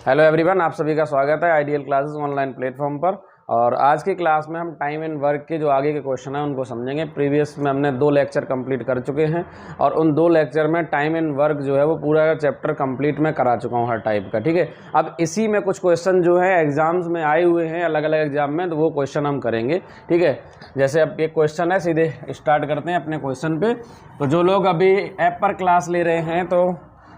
Hello everyone, आप सभी का स्वागत है आइडियल क्लासेस ऑनलाइन प्लेटफॉर्म पर। और आज की क्लास में हम टाइम एंड वर्क के जो आगे के क्वेश्चन हैं उनको समझेंगे। प्रीवियस में हमने 2 लेक्चर कंप्लीट कर चुके हैं और उन 2 लेक्चर में टाइम एंड वर्क जो है वो पूरा चैप्टर कंप्लीट में करा चुका हूँ हर टाइप का। ठीक है, अब इसी में कुछ क्वेश्चन जो है एग्जाम्स में आए हुए हैं अलग अलग एग्जाम में, तो वो क्वेश्चन हम करेंगे। ठीक है, जैसे अब एक क्वेश्चन है, सीधे स्टार्ट करते हैं अपने क्वेश्चन पे। तो जो लोग अभी ऐप पर क्लास ले रहे हैं तो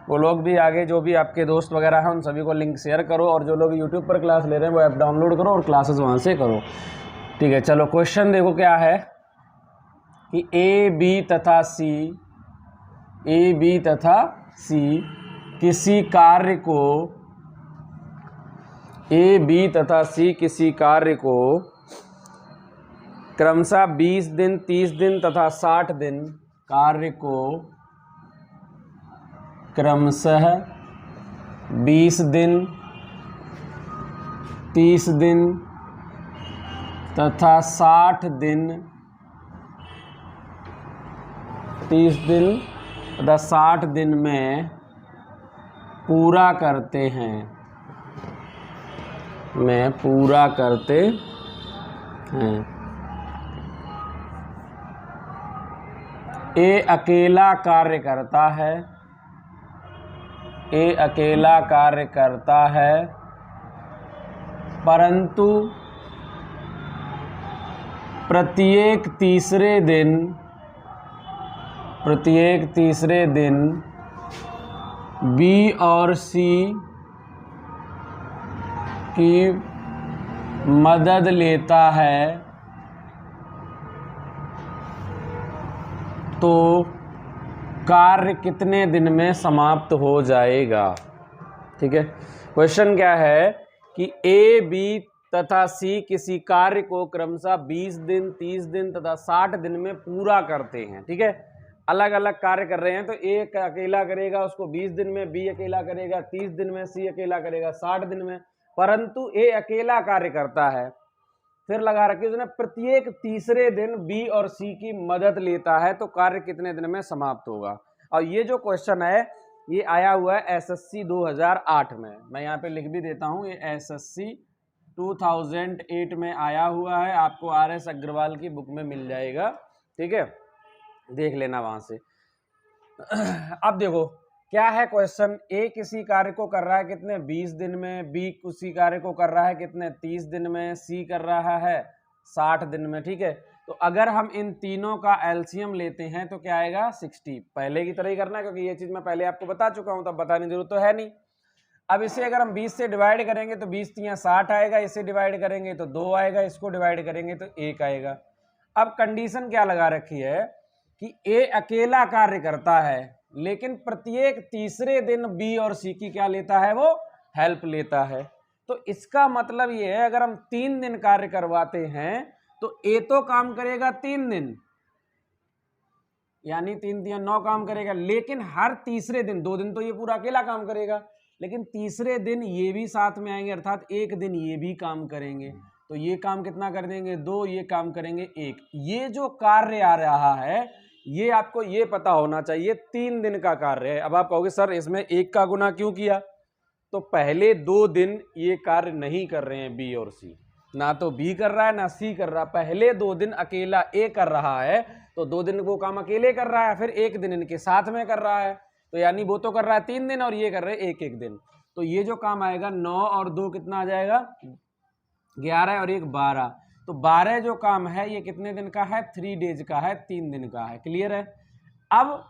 वो लोग भी आगे, जो भी आपके दोस्त वगैरह हैं उन सभी को लिंक शेयर करो, और जो लोग यूट्यूब पर क्लास ले रहे हैं वो ऐप डाउनलोड करो और क्लासेस वहाँ से करो। ठीक है, चलो क्वेश्चन देखो क्या है कि ए बी तथा सी किसी कार्य को क्रमशः 20 दिन, 30 दिन तथा 60 दिन कार्य को क्रमशः 20 दिन, 30 दिन तथा 60 दिन, 30 दिन तथा 60 दिन में पूरा करते हैं, ए अकेला कार्य करता है, परंतु प्रत्येक तीसरे दिन बी और सी की मदद लेता है, तो कार्य कितने दिन में समाप्त हो जाएगा। ठीक है, क्वेश्चन क्या है कि ए बी तथा सी किसी कार्य को क्रमशः 20 दिन, 30 दिन तथा 60 दिन में पूरा करते हैं। ठीक है, अलग अलग कार्य कर रहे हैं, तो ए अकेला करेगा उसको 20 दिन में, बी अकेला करेगा 30 दिन में, सी अकेला करेगा 60 दिन में, परंतु ए अकेला कार्य करता है। फिर लगा रखी उसने प्रत्येक तीसरे दिन बी और सी की मदद लेता है, तो कार्य कितने दिन में समाप्त होगा। और ये जो क्वेश्चन है ये आया हुआ है एसएससी 2008 में। मैं यहाँ पे लिख भी देता हूँ, ये एसएससी 2008 में आया हुआ है, आपको आरएस अग्रवाल की बुक में मिल जाएगा। ठीक है, देख लेना वहां से। अब देखो क्या है क्वेश्चन, ए किसी कार्य को कर रहा है कितने 20 दिन में, बी किसी कार्य को कर रहा है कितने 30 दिन में, सी कर रहा है 60 दिन में। ठीक है, तो अगर हम इन तीनों का एलसीएम लेते हैं तो क्या आएगा 60। पहले की तरह ही करना है, क्योंकि ये चीज मैं पहले आपको बता चुका हूं, तब बताने की जरूरत तो है नहीं। अब इसे अगर हम 20 से डिवाइड करेंगे तो 20 तियां 60 आएगा, इसे डिवाइड करेंगे तो 2 आएगा, इसको डिवाइड करेंगे तो 1 आएगा। अब कंडीशन क्या लगा रखी है कि ए अकेला कार्य करता है, लेकिन प्रत्येक तीसरे दिन बी और सी की क्या लेता है, वो हेल्प लेता है। तो इसका मतलब ये है अगर हम 3 दिन कार्य करवाते हैं तो ए तो काम करेगा 3 दिन, यानी 3 तियां 9 काम करेगा, लेकिन हर तीसरे दिन, 2 दिन तो ये पूरा अकेला काम करेगा, लेकिन तीसरे दिन ये भी साथ में आएंगे, अर्थात एक दिन ये भी काम करेंगे। तो ये काम कितना कर देंगे 2, ये काम करेंगे 1। ये जो कार्य आ रहा है ये आपको ये पता होना चाहिए 3 दिन का कार्य है। अब आप कहोगे सर इसमें 1 का गुना क्यों किया, तो पहले 2 दिन ये कार्य नहीं कर रहे हैं बी और सी, ना तो बी कर रहा है ना सी कर रहा, पहले 2 दिन अकेला ए कर रहा है, तो 2 दिन वो काम अकेले कर रहा है, फिर 1 दिन इनके साथ में कर रहा है, तो यानी वो तो कर रहा है 3 दिन और ये कर रहे हैं 1 दिन। तो ये जो काम आएगा 9 और 2 कितना आ जाएगा 11 और 1 12, तो 12 जो काम है ये कितने दिन का है 3 डेज का है, 3 दिन का है। क्लियर है। अब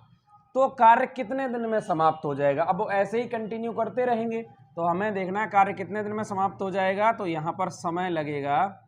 तो कार्य कितने दिन में समाप्त हो जाएगा, अब वो ऐसे ही कंटिन्यू करते रहेंगे, तो हमें देखना है कार्य कितने दिन में समाप्त हो जाएगा। तो यहाँ पर समय लगेगा,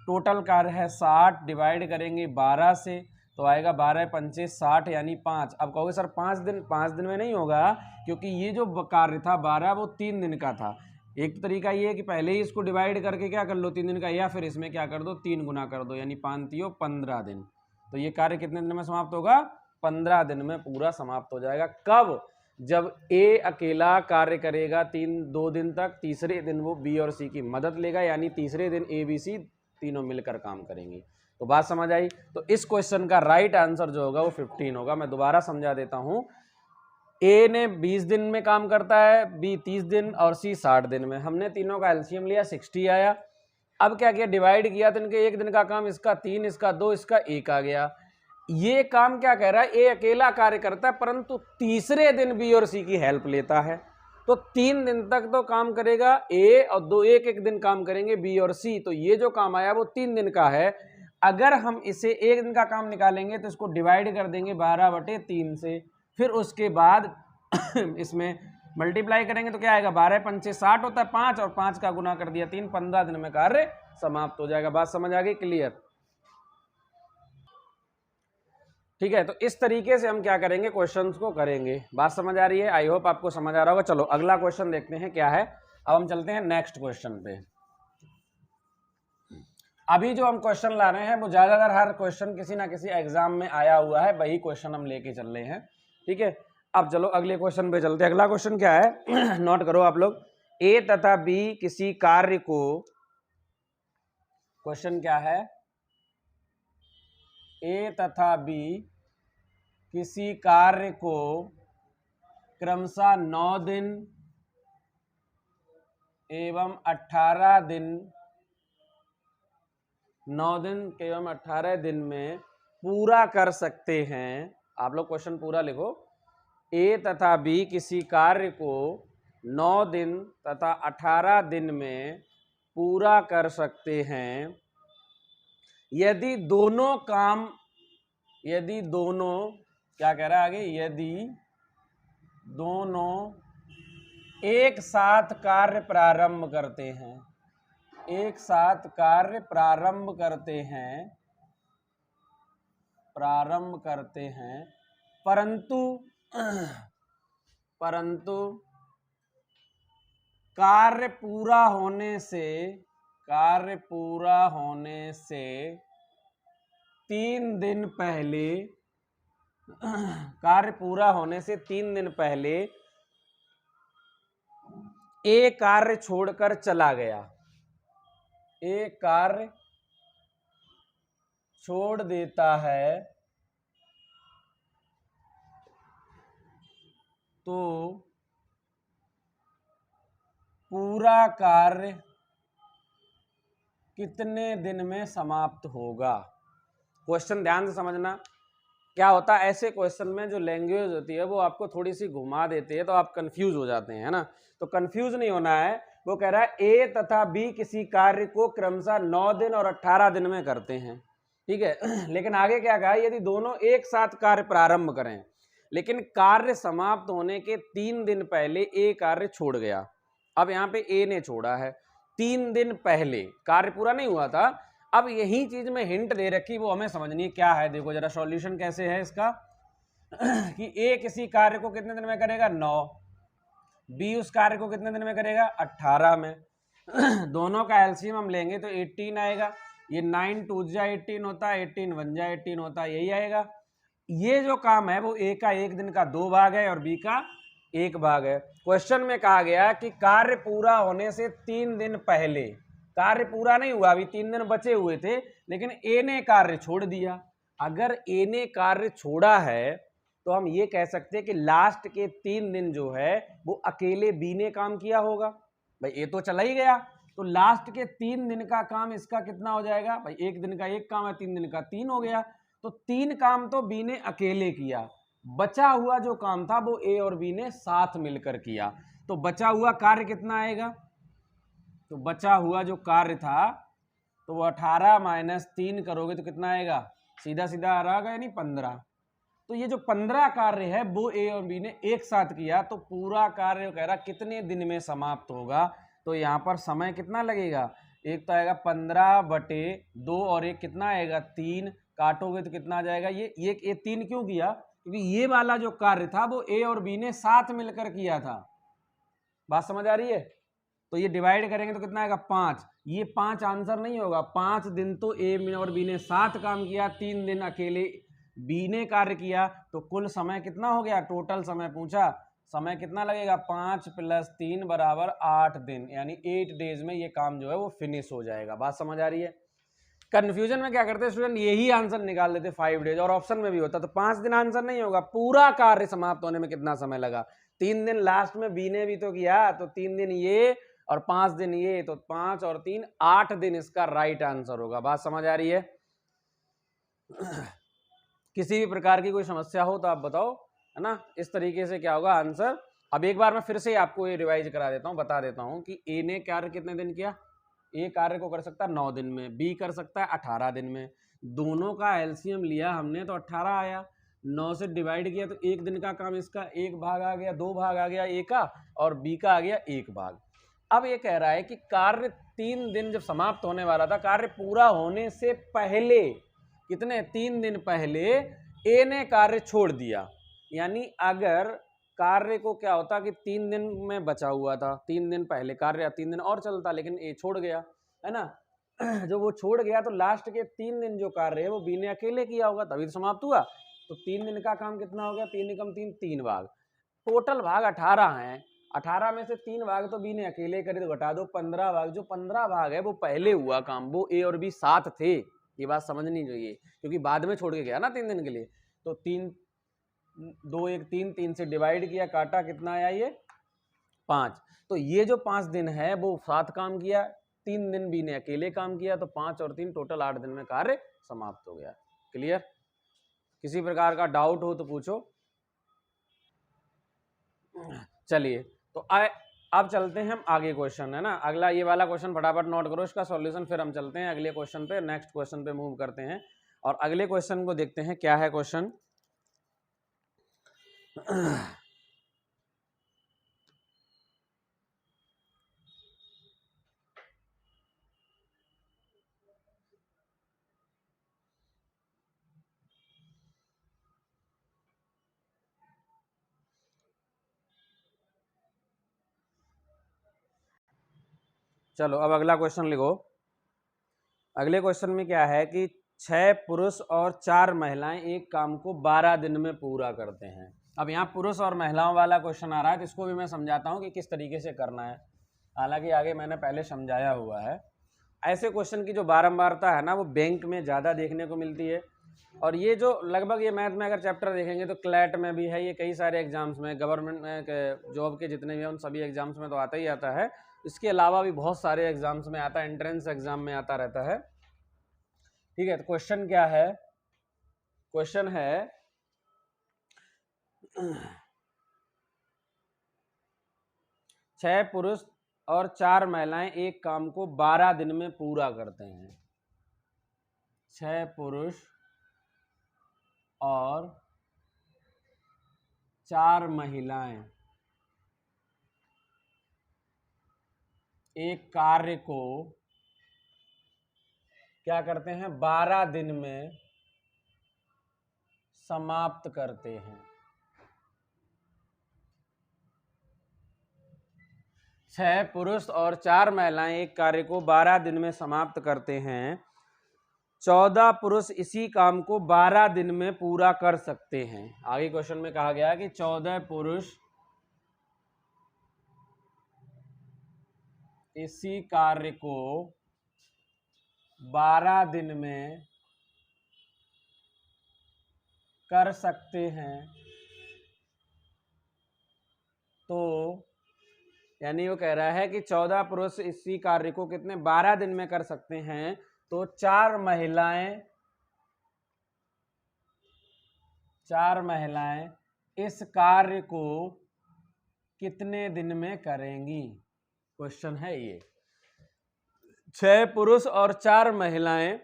टोटल कार्य है 60, डिवाइड करेंगे 12 से तो आएगा 12 पंचे 60 यानी 5। अब कहोगे सर 5 दिन में नहीं होगा, क्योंकि ये जो कार्य था 12 वो 3 दिन का था। एक तरीका ये है कि पहले ही इसको डिवाइड करके क्या कर लो 3 दिन का, या फिर इसमें क्या कर दो 3 गुना कर दो, यानी 5 तियो 15 दिन। तो ये कार्य कितने दिन में समाप्त होगा 15 दिन में पूरा समाप्त हो जाएगा। कब, जब ए अकेला कार्य करेगा 2 दिन तक, तीसरे दिन वो बी और सी की मदद लेगा, यानी तीसरे दिन ए बी सी तीनों मिलकर काम करेंगे। तो बात समझ आई। तो इस क्वेश्चन का राइट आंसर जो होगा वो 15 होगा। मैं दोबारा समझा देता हूं, ए ने 20 दिन में काम करता है, बी 30 दिन और सी 60 दिन में। हमने तीनों का एलसीएम लिया, 60 आया। अब क्या किया, डिवाइड किया तो इनके एक दिन का काम इसका 3, इसका 2, इसका 1 आ गया। ये काम क्या कह रहा है, ए अकेला कार्य करता है परंतु तीसरे दिन बी और सी की हेल्प लेता है। तो 3 दिन तक तो काम करेगा ए और 2 एक दिन काम करेंगे बी और सी। तो ये जो काम आया वो 3 दिन का है। अगर हम इसे एक दिन का काम निकालेंगे तो इसको डिवाइड कर देंगे 12/3 से, फिर उसके बाद इसमें मल्टीप्लाई करेंगे तो क्या आएगा, 12 पंचे 60 होता है 5, और 5 का गुना कर दिया 3, 15 दिन में कार्य समाप्त हो जाएगा। बात समझ आ गई, क्लियर? ठीक है, तो इस तरीके से हम क्या करेंगे, क्वेश्चंस को करेंगे। बात समझ आ रही है? आई होप आपको समझ आ रहा होगा। चलो अगला क्वेश्चन देखते हैं क्या है। अब हम चलते हैं नेक्स्ट क्वेश्चन पे। अभी जो हम क्वेश्चन ला रहे हैं वो ज्यादातर हर क्वेश्चन किसी ना किसी एग्जाम में आया हुआ है, वही क्वेश्चन हम लेके चल रहे हैं। ठीक है, अब चलो अगले क्वेश्चन पे चलते हैं। अगला क्वेश्चन क्या है नोट करो आप लोग। ए तथा बी किसी कार्य को, क्वेश्चन क्या है, ए तथा बी किसी कार्य को क्रमशः 9 दिन एवं 18 दिन, 9 दिन एवं 18 दिन में पूरा कर सकते हैं। आप लोग क्वेश्चन पूरा लिखो। ए तथा बी किसी कार्य को 9 दिन तथा 18 दिन में पूरा कर सकते हैं यदि दोनों काम, यदि दोनों, क्या कह रहा है आगे, यदि दोनों एक साथ कार्य प्रारंभ करते हैं, एक साथ कार्य प्रारंभ करते हैं परंतु कार्य पूरा होने से 3 दिन पहले, कार्य पूरा होने से 3 दिन पहले ए कार्य छोड़कर चला गया, ए कार्य छोड़ देता है, तो पूरा कार्य कितने दिन में समाप्त होगा। क्वेश्चन ध्यान से समझना। क्या होता है ऐसे क्वेश्चन में, जो लैंग्वेज होती है वो आपको थोड़ी सी घुमा देती है तो आप कंफ्यूज हो जाते हैं, है ना। तो कंफ्यूज नहीं होना है। वो कह रहा है ए तथा बी किसी कार्य को क्रमशः 9 दिन और 18 दिन में करते हैं, ठीक है। लेकिन आगे क्या कहा, यदि दोनों एक साथ कार्य प्रारंभ करें लेकिन कार्य समाप्त होने के 3 दिन पहले ए कार्य छोड़ गया। अब यहाँ पे ए ने छोड़ा है 3 दिन पहले, कार्य पूरा नहीं हुआ था। अब यही चीज में हिंट दे रखी, वो हमें समझनी है क्या है। देखो जरा सॉल्यूशन कैसे है इसका कि ए किसी कार्य को कितने दिन में करेगा, 9, बी उस कार्य को कितने दिन में करेगा, 18 में। दोनों का एलसीएम हम लेंगे तो 18 आएगा। ये 9 2 जा 18 होता है, 18 1 जा 18 होता है, यही आएगा। ये जो काम है वो ए का 1 दिन का 2 भाग है और बी का 1 भाग है। क्वेश्चन में कहा गया कि कार्य पूरा होने से 3 दिन पहले, कार्य पूरा नहीं हुआ, अभी 3 दिन बचे हुए थे, लेकिन ए ने कार्य छोड़ दिया। अगर ए ने कार्य छोड़ा है तो हम ये कह सकते हैं कि लास्ट के 3 दिन जो है वो अकेले बी ने काम किया होगा। भाई ए तो चला ही गया, तो लास्ट के 3 दिन का काम इसका कितना हो जाएगा, भाई 1 दिन का 1 काम है, 3 दिन का 3 हो गया। तो 3 काम तो बी ने अकेले किया, बचा हुआ जो काम था वो ए और बी ने साथ मिलकर किया। तो बचा हुआ कार्य कितना आएगा, तो बचा हुआ जो कार्य था तो वो 18 माइनस 3 करोगे तो कितना आएगा, सीधा सीधा आ रहा है यानी 15। तो ये जो 15 कार्य है वो ए और बी ने एक साथ किया, तो पूरा कार्य कह रहा कितने दिन में समाप्त होगा। तो यहाँ पर समय कितना लगेगा, एक तो आएगा 15/2 और एक कितना आएगा 3, काटोगे तो कितना आ जाएगा, ये 3 क्यों किया, क्योंकि ये वाला जो कार्य था वो ए और बी ने साथ मिलकर किया था। बात समझ आ रही है। तो ये डिवाइड करेंगे तो कितना आएगा 5। ये 5 आंसर नहीं होगा, 5 दिन तो ए और बी ने साथ काम किया, 3 दिन अकेले बी ने कार्य किया। तो कुल समय कितना हो गया, टोटल समय पूछा, समय कितना लगेगा, 5 + 3 = 8 दिन, यानी 8 डेज में ये काम जो है वो फिनिश हो जाएगा। बात समझ आ रही है। कंफ्यूजन में क्या करते हैं स्टूडेंट, यही आंसर निकाल देते 5 डेज, और ऑप्शन में भी होता तो 5 दिन आंसर नहीं होगा, पूरा कार्य समाप्त होने में कितना समय लगा, 3 दिन लास्ट में बी ने भी तो किया, तो 3 दिन ये और 5 दिन ये, तो 5 और 3 8 दिन इसका राइट आंसर होगा। बात समझ आ रही है? किसी भी प्रकार की कोई समस्या हो तो आप बताओ, है ना। इस तरीके से क्या होगा आंसर। अब एक बार मैं फिर से आपको ये रिवाइज करा देता हूँ, बता देता हूँ कि ए ने कार्य कितने दिन किया, ए कार्य को कर सकता है 9 दिन में, बी कर सकता है 18 दिन में, दोनों का एलसीएम लिया हमने तो 18 आया, 9 से डिवाइड किया तो 1 दिन का काम इसका 1 भाग आ गया, 2 भाग आ गया ए का, और बी का आ गया 1 भाग। अब ये कह रहा है कि कार्य 3 दिन जब समाप्त होने वाला था, कार्य पूरा होने से पहले, कितने 3 दिन पहले ए ने कार्य छोड़ दिया, यानी अगर कार्य को क्या होता कि 3 दिन में बचा हुआ था, 3 दिन पहले कार्य 3 दिन और चलता, लेकिन ए छोड़ गया, है ना। जो वो छोड़ गया तो लास्ट के 3 दिन जो कार्य है वो बी ने अकेले किया होगा, तभी तो समाप्त हुआ। तो 3 दिन का काम कितना हो गया, 3 एकम 3, 3 भाग, टोटल भाग 18 हैं, 18 में से 3 भाग तो बी ने अकेले करे, तो घटा दो 15 भाग, जो 15 भाग है वो पहले हुआ काम, वो ए और बी साथ थे, ये बात समझनी चाहिए, क्योंकि बाद में छोड़ के गया ना 3 दिन के लिए। तो 3 2 1 3, 3 से डिवाइड किया, काटा, कितना आया ये 5, तो ये जो 5 दिन है वो साथ काम किया, 3 दिन बी ने अकेले काम किया, तो 5 और 3 टोटल 8 दिन में कार्य समाप्त हो गया। क्लियर? किसी प्रकार का डाउट हो तो पूछो। चलिए तो अब चलते हैं हम आगे क्वेश्चन, है ना। अगला ये वाला क्वेश्चन फटाफट नोट करो, इसका सॉल्यूशन, फिर हम चलते हैं अगले क्वेश्चन पे, नेक्स्ट क्वेश्चन पे मूव करते हैं और अगले क्वेश्चन को देखते हैं क्या है क्वेश्चन। चलो अब अगला क्वेश्चन लिखो। अगले क्वेश्चन में क्या है कि 6 पुरुष और 4 महिलाएं एक काम को 12 दिन में पूरा करते हैं। अब यहाँ पुरुष और महिलाओं वाला क्वेश्चन आ रहा है, तो इसको भी मैं समझाता हूँ कि किस तरीके से करना है, हालांकि आगे मैंने पहले समझाया हुआ है। ऐसे क्वेश्चन की जो बारंबारता है ना वो बैंक में ज़्यादा देखने को मिलती है, और ये जो लगभग ये मैथ में अगर चैप्टर देखेंगे तो क्लैट में भी है, ये कई सारे एग्जाम्स में, गवर्नमेंट में जॉब के जितने भी हैं उन सभी एग्जाम्स में तो आता ही आता है, इसके अलावा भी बहुत सारे एग्जाम्स में आता है, एंट्रेंस एग्जाम में आता रहता है। ठीक है, तो क्वेश्चन क्या है, क्वेश्चन है 6 पुरुष और 4 महिलाएं एक काम को 12 दिन में पूरा करते हैं। 6 पुरुष और 4 महिलाएं एक कार्य को क्या करते हैं, 12 दिन में समाप्त करते हैं। 6 पुरुष और 4 महिलाएं एक कार्य को 12 दिन में समाप्त करते हैं। 14 पुरुष इसी काम को 12 दिन में पूरा कर सकते हैं। आगे क्वेश्चन में कहा गया कि 14 पुरुष इसी कार्य को 12 दिन में कर सकते हैं, तो यानी वो कह रहा है कि 14 पुरुष इसी कार्य को कितने 12 दिन में कर सकते हैं, तो 4 महिलाएं इस कार्य को कितने दिन में करेंगी, क्वेश्चन है ये। 6 पुरुष और 4 महिलाएं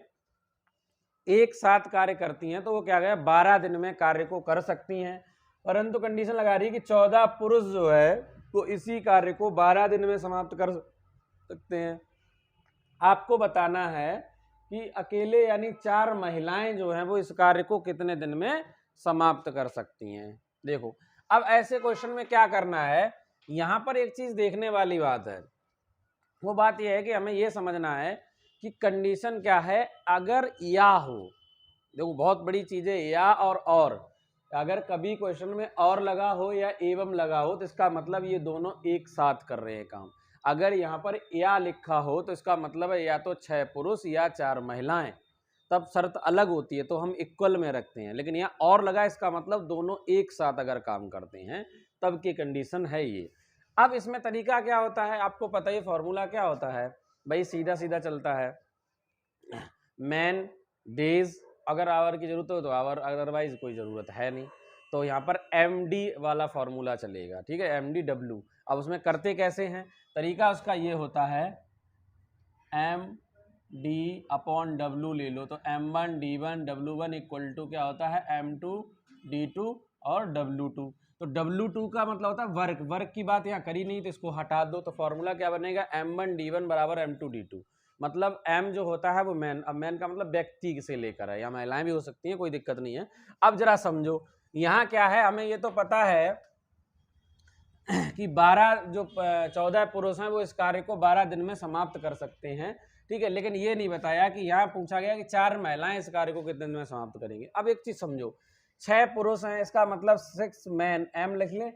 एक साथ कार्य करती हैं, तो वो क्या गया 12 दिन में कार्य को कर सकती हैं, परंतु कंडीशन लगा रही है कि 14 पुरुष जो है वो इसी कार्य को 12 दिन में समाप्त कर सकते हैं। आपको बताना है कि अकेले यानी 4 महिलाएं जो हैं वो इस कार्य को कितने दिन में समाप्त कर सकती हैं। देखो अब ऐसे क्वेश्चन में क्या करना है, यहां पर एक चीज देखने वाली बात है, वो बात यह है कि हमें यह समझना है कि कंडीशन क्या है, अगर या हो, देखो बहुत बड़ी चीज है या और अगर कभी क्वेश्चन में और लगा हो या एवं लगा हो तो इसका मतलब ये दोनों एक साथ कर रहे हैं काम। अगर यहाँ पर या लिखा हो तो इसका मतलब है या तो 6 पुरुष या 4 महिलाएं, तब शर्त अलग होती है, तो हम इक्वल में रखते हैं। लेकिन यहाँ और लगा, इसका मतलब दोनों एक साथ अगर काम करते हैं तब की कंडीशन है ये। अब इसमें तरीका क्या होता है, आपको पता ही फॉर्मूला क्या होता है भाई, सीधा सीधा चलता है। मैन डेज, अगर आवर की जरूरत हो तो आवर, अदरवाइज कोई ज़रूरत है नहीं। तो यहाँ पर MD वाला फॉर्मूला चलेगा, ठीक है, MDW। अब उसमें करते कैसे हैं, तरीका उसका ये होता है, MD अपॉन W ले लो, तो M1 D1 W1 equal to क्या होता है, M2 D2 और W2। तो W2 का मतलब होता है वर्क, वर्क की बात यहाँ करी नहीं तो इसको हटा दो, तो फॉर्मूला क्या बनेगा, M1 D1 बराबर M2 D2। मतलब M जो होता है वो मैन, अब मैन का मतलब व्यक्ति से लेकर है, या महिलाएं भी हो सकती हैं, कोई दिक्कत नहीं है। अब जरा समझो यहाँ क्या है, हमें ये तो पता है कि 14 पुरुष हैं वो इस कार्य को 12 दिन में समाप्त कर सकते हैं, ठीक है। लेकिन ये नहीं बताया कि यहाँ पूछा गया कि 4 महिलाएं इस कार्य को कितने दिन में समाप्त करेंगी। अब एक चीज समझो, 6 पुरुष हैं, इसका मतलब 6 मैन, M लिख लें,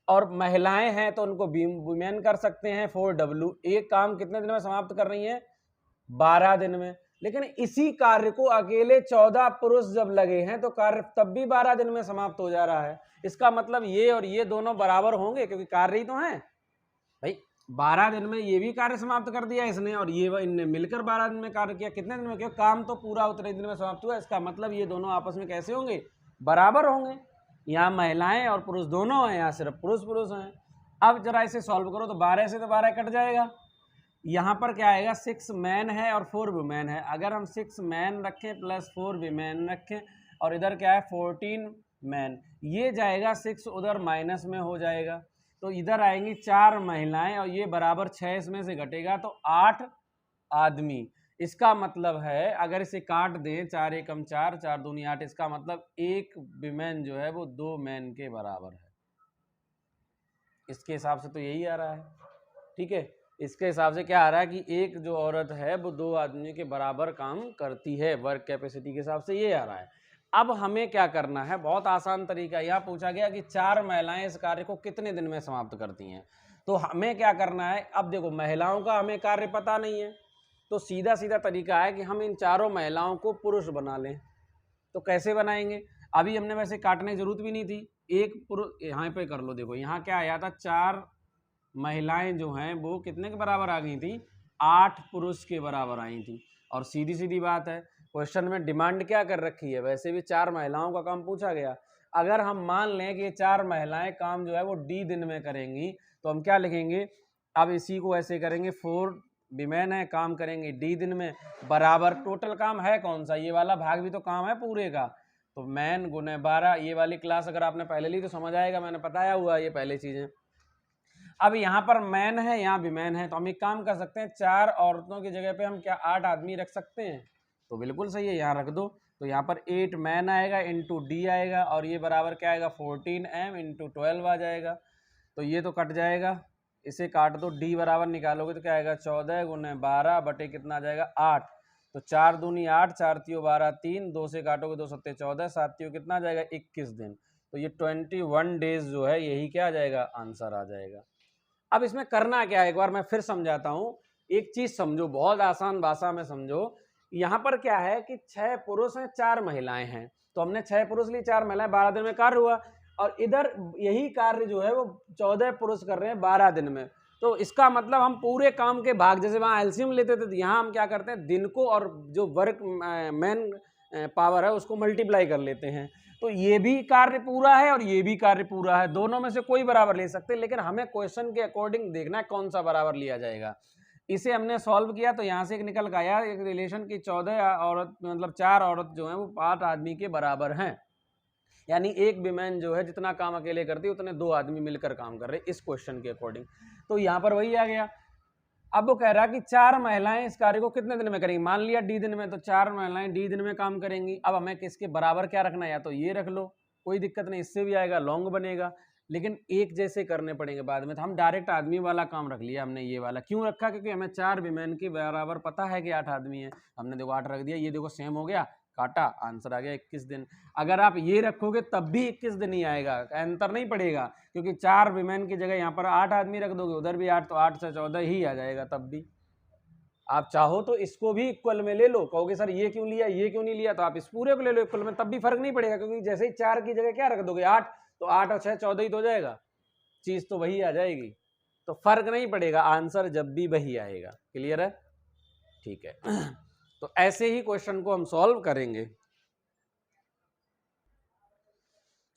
और महिलाएं हैं तो उनको वुमेन कर सकते हैं 4W। एक काम कितने दिन में समाप्त कर रही है, 12 दिन में। लेकिन इसी कार्य को अकेले 14 पुरुष जब लगे हैं तो कार्य तब भी 12 दिन में समाप्त हो जा रहा है। इसका मतलब ये और ये दोनों बराबर होंगे, क्योंकि कार्य ही तो हैं भाई। 12 दिन में ये भी कार्य समाप्त कर दिया इसने, और ये इनने मिलकर 12 दिन में कार्य किया, कितने दिन में किया, काम तो पूरा उतने दिन में समाप्त हुआ। इसका मतलब ये दोनों आपस में कैसे होंगे, बराबर होंगे। यहाँ महिलाएं और पुरुष दोनों हैं, यहाँ सिर्फ पुरुष पुरुष हैं। अब जरा इसे सॉल्व करो तो 12 से तो 12 कट जाएगा। यहाँ पर क्या आएगा, 6 मैन है और 4 वुमेन है। अगर हम 6 मैन रखें प्लस 4 वुमेन रखें, और इधर क्या है 14 मैन, ये जाएगा 6 उधर माइनस में हो जाएगा, तो इधर आएंगी 4 महिलाएं और ये बराबर 6 इसमें से घटेगा तो 8 आदमी। इसका मतलब है अगर इसे काट दें, 4 एकम 4, 4 दूनी 8, इसका मतलब एक विमेन जो है वो 2 मैन के बराबर है। इसके हिसाब से तो यही आ रहा है, ठीक है। इसके हिसाब से क्या आ रहा है कि एक जो औरत है वो 2 आदमी के बराबर काम करती है, वर्क कैपेसिटी के हिसाब से ये आ रहा है। अब हमें क्या करना है, बहुत आसान तरीका। यहाँ पूछा गया कि 4 महिलाएं इस कार्य को कितने दिन में समाप्त करती हैं, तो हमें क्या करना है। अब देखो महिलाओं का हमें कार्य पता नहीं है, तो सीधा सीधा तरीका है कि हम इन चारों महिलाओं को पुरुष बना लें। तो कैसे बनाएंगे, अभी हमने वैसे काटने की जरूरत भी नहीं थी, एक पुरुष यहाँ पे कर लो। देखो यहाँ क्या आया था, 4 महिलाएं जो हैं वो कितने के बराबर आ गई थी, 8 पुरुष के बराबर आई थी। और सीधी सीधी बात है, क्वेश्चन में डिमांड क्या कर रखी है, वैसे भी 4 महिलाओं का काम पूछा गया। अगर हम मान लें कि ये 4 महिलाएं काम जो है वो D दिन में करेंगी, तो हम क्या लिखेंगे, अब इसी को ऐसे करेंगे, 4 विमेन है काम करेंगे D दिन में, बराबर टोटल काम है कौन सा, ये वाला भाग भी तो काम है पूरे का, तो मैन गुने 12। ये वाली क्लास अगर आपने पहले ली तो समझ आएगा, मैंने बताया हुआ ये पहले चीजें। अब यहाँ पर मैन है, यहाँ भी मैन है, तो हम एक काम कर सकते हैं, 4 औरतों की जगह पे हम क्या 8 आदमी रख सकते हैं, तो बिल्कुल सही है, यहाँ रख दो। तो यहाँ पर 8 मैन आएगा इंटू D आएगा, और ये बराबर क्या आएगा 14M इंटू 12 आ जाएगा। तो ये तो कट जाएगा, इसे काट दो, D बराबर निकालोगे तो क्या आएगा 14 गुने 12 बटे कितना आ जाएगा 8। तो 4 दूनी 8, 4 तियो 12, 3, 2 से काटोगे 2 सत्ते 14, 7 तियो कितना आ जाएगा 21 दिन। तो ये 21 डेज जो है यही क्या आ जाएगा, आंसर आ जाएगा। अब इसमें करना क्या है, एक बार मैं फिर समझाता हूं। एक चीज समझो, बहुत आसान भाषा में समझो। यहाँ पर क्या है कि 6 पुरुष हैं 4 महिलाएं हैं, तो हमने 6 पुरुष ली 4 महिलाएं, 12 दिन में कार्य हुआ। और इधर यही कार्य जो है वो 14 पुरुष कर रहे हैं 12 दिन में। तो इसका मतलब हम पूरे काम के भाग, जैसे वहाँ एलसीएम लेते थे, तो यहाँ हम क्या करते हैं, दिन को और जो वर्क मैन पावर है उसको मल्टीप्लाई कर लेते हैं। तो ये भी कार्य पूरा है और ये भी कार्य पूरा है, दोनों में से कोई बराबर ले सकते हैं, लेकिन हमें क्वेश्चन के अकॉर्डिंग देखना है कौन सा बराबर लिया जाएगा। इसे हमने सॉल्व किया तो यहाँ से एक निकल गया एक रिलेशन की 14 औरत, मतलब 4 औरत जो है वो 5 आदमी के बराबर हैं, यानी एक विमेन जो है जितना काम अकेले करती है उतने 2 आदमी मिलकर काम कर रहे इस क्वेश्चन के अकॉर्डिंग। तो यहाँ पर वही आ गया। अब वो कह रहा है कि 4 महिलाएं इस कार्य को कितने दिन में करेंगी, मान लिया D दिन में, तो 4 महिलाएं D दिन में काम करेंगी। अब हमें किसके बराबर क्या रखना है, या तो ये रख लो, कोई दिक्कत नहीं, इससे भी आएगा, लॉन्ग बनेगा, लेकिन एक जैसे करने पड़ेंगे बाद में। तो हम डायरेक्ट आदमी वाला काम रख लिया हमने, ये वाला क्यों रखा, क्योंकि हमें 4 विमेन के बराबर पता है कि 8 आदमी है, हमने देखो 8 रख दिया, ये देखो सेम हो गया, काटा, आंसर आ गया 21 दिन। अगर आप ये रखोगे तब भी 21 दिन ही आएगा, अंतर नहीं पड़ेगा, क्योंकि 4 वीमेन की जगह यहाँ पर 8 आदमी रख दोगे, उधर भी 8, तो 8 से 14 ही आ जाएगा। तब भी आप चाहो तो इसको भी इक्वल में ले लो, कहोगे सर ये क्यों लिया, ये क्यों नहीं लिया, तो आप इस पूरे को ले लो इक्वल में, तब भी फर्क नहीं पड़ेगा, क्योंकि जैसे ही 4 की जगह क्या रख दोगे 8, तो 8 और 6 14 ही तो हो जाएगा, चीज तो वही आ जाएगी, तो फर्क नहीं पड़ेगा, आंसर जब भी वही आएगा। क्लियर है? ठीक है। तो ऐसे ही क्वेश्चन को हम सॉल्व करेंगे।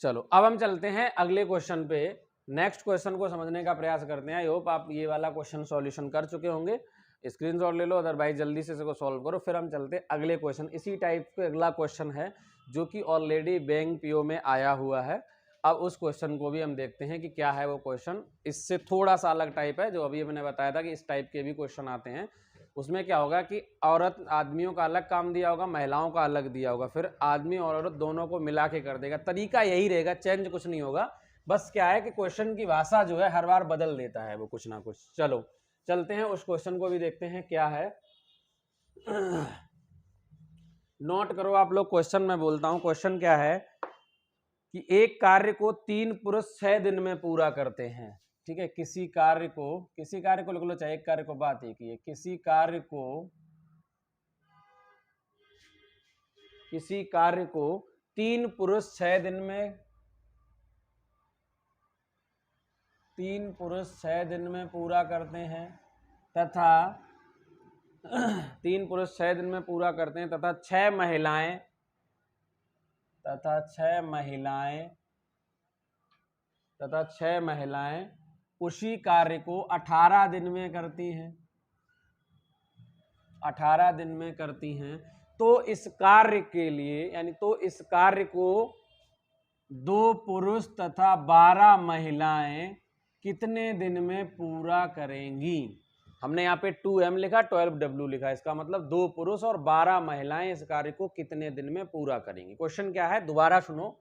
चलो अब हम चलते हैं अगले क्वेश्चन पे, नेक्स्ट क्वेश्चन को समझने का प्रयास करते हैं। आई होप आप ये वाला क्वेश्चन सॉल्यूशन कर चुके होंगे, स्क्रीनशॉट ले लो, अदरवाइज जल्दी से इसको सॉल्व करो, फिर हम चलते हैं अगले क्वेश्चन। इसी टाइप का अगला क्वेश्चन है जो कि ऑलरेडी बैंक पीओ में आया हुआ है। अब उस क्वेश्चन को भी हम देखते हैं कि क्या है वो क्वेश्चन, इससे थोड़ा सा अलग टाइप है, जो अभी मैंने बताया था कि इस टाइप के भी क्वेश्चन आते हैं। उसमें क्या होगा कि औरत आदमियों का अलग काम दिया होगा, महिलाओं का अलग दिया होगा, फिर आदमी और औरत दोनों को मिला के कर देगा। तरीका यही रहेगा, चेंज कुछ नहीं होगा, बस क्या है कि क्वेश्चन की भाषा जो है हर बार बदल देता है वो कुछ ना कुछ। चलो चलते हैं उस क्वेश्चन को भी देखते हैं क्या है। नोट करो आप लोग, क्वेश्चन मैं बोलता हूं। क्वेश्चन क्या है कि एक कार्य को 3 पुरुष 6 दिन में पूरा करते हैं। ठीक है, किसी कार्य को लिख लो, चाहे एक कार्य को, बात एक ही है, किसी कार्य को 3 पुरुष 6 दिन में पूरा करते हैं तथा 3 पुरुष 6 दिन में पूरा करते हैं तथा 6 महिलाएं उसी कार्य को 18 दिन में करती हैं। 18 दिन में करती हैं, तो इस कार्य के लिए इस कार्य को 2 पुरुष तथा 12 महिलाएं कितने दिन में पूरा करेंगी। हमने यहाँ पे 2M लिखा, 12W लिखा, इसका मतलब 2 पुरुष और 12 महिलाएं इस कार्य को कितने दिन में पूरा करेंगी। क्वेश्चन क्या है, दोबारा सुनो।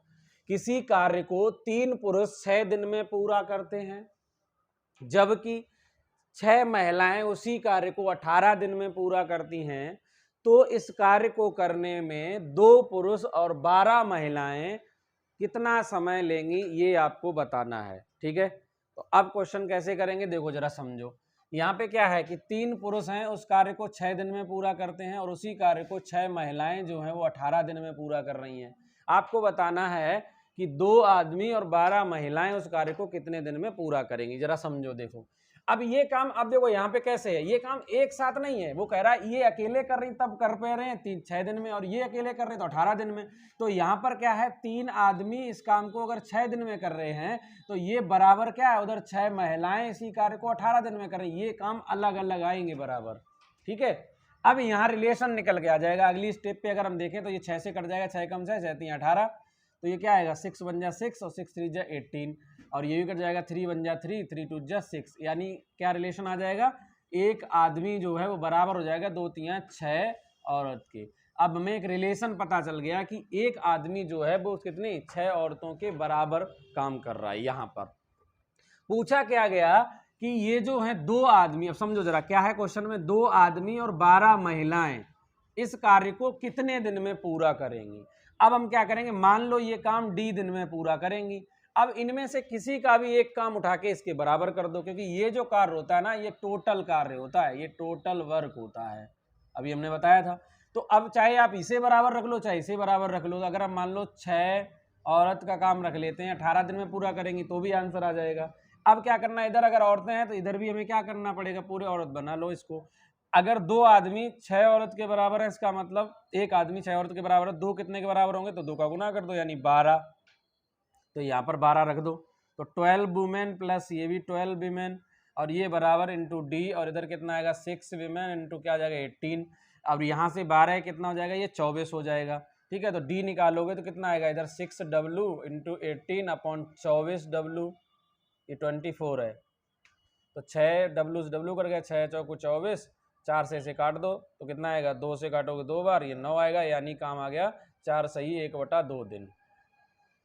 किसी कार्य को 3 पुरुष 6 दिन में पूरा करते हैं, जबकि 6 महिलाएं उसी कार्य को 18 दिन में पूरा करती हैं, तो इस कार्य को करने में 2 पुरुष और 12 महिलाएं कितना समय लेंगी, ये आपको बताना है। ठीक है, तो अब क्वेश्चन कैसे करेंगे देखो जरा समझो। यहाँ पे क्या है कि 3 पुरुष हैं, उस कार्य को 6 दिन में पूरा करते हैं, और उसी कार्य को 6 महिलाएं जो हैं वो 18 दिन में पूरा कर रही हैं। आपको बताना है कि 2 आदमी और 12 महिलाएं उस कार्य को कितने दिन में पूरा करेंगी। जरा समझो, देखो अब ये काम, अब देखो यहाँ पे कैसे है, ये काम एक साथ नहीं है। वो कह रहा है ये अकेले कर रही तब कर पा रहे हैं 6 दिन में, और ये अकेले कर रहे हैं तो 18 दिन में। तो यहाँ पर क्या है, 3 आदमी इस काम को अगर 6 दिन में कर रहे हैं, तो ये बराबर क्या है, उधर 6 महिलाएं इसी कार्य को 18 दिन में कर रही हैं। ये काम अलग अलग आएंगे बराबर। ठीक है, अब यहाँ रिलेशन निकल के आ जाएगा। अगली स्टेप पे अगर हम देखें तो ये 6 से कट जाएगा, 6 कम 6 6 3 18, तो ये क्या आएगा, 6 बन जा 6 और 6 3 जा 18, और ये भी कट जाएगा, 3 बन जा 3 3 2 जा 6। यानी क्या रिलेशन आ जाएगा, एक आदमी जो है वो बराबर हो जाएगा 2 3 6 औरत के। अब हमें एक रिलेशन पता चल गया कि एक आदमी जो है वो कितनी 6 औरतों के बराबर काम कर रहा है। यहाँ पर पूछा क्या गया कि ये जो है 2 आदमी, अब समझो जरा क्या है क्वेश्चन में, 2 आदमी और 12 महिलाएं इस कार्य को कितने दिन में पूरा करेंगी। अब हम क्या करेंगे, मान लो ये काम D दिन में पूरा करेंगी। अब इनमें से किसी का भी एक काम उठा के इसके बराबर कर दो, क्योंकि ये जो कार्य होता है ना, ये टोटल कार्य होता है, ये टोटल वर्क होता है, अभी हमने बताया था। तो अब चाहे आप इसे बराबर रख लो, चाहे इसे बराबर रख लो। अगर हम मान लो 6 औरत का काम रख लेते हैं, 18 दिन में पूरा करेंगी, तो भी आंसर आ जाएगा। अब क्या करना है, इधर अगर औरतें हैं तो इधर भी हमें क्या करना पड़ेगा, पूरे औरत बना लो इसको। अगर 2 आदमी 6 औरत के बराबर है, इसका मतलब एक आदमी 6 औरत के बराबर है, 2 कितने के बराबर होंगे, तो 2 का गुना कर दो, यानी 12, तो यहाँ पर 12 रख दो। तो 12 वुमेन प्लस ये भी 12 वीमेन, और ये बराबर इंटू D, और इधर कितना आएगा 6 वीमेन इंटू क्या आ जाएगा 18। अब यहाँ से 12 कितना हो जाएगा, ये 24 हो जाएगा। ठीक है, तो D निकालोगे तो कितना आएगा, इधर 6W इंटू 18 अपॉन 24W, ये 24 है। तो 6W से W कर गया, 6 चौको 24, 4 से इसे काट दो तो कितना आएगा, 2 से काटोगे 2 बार, ये 9 आएगा। यानी काम आ गया 4 सही 1/2 दिन,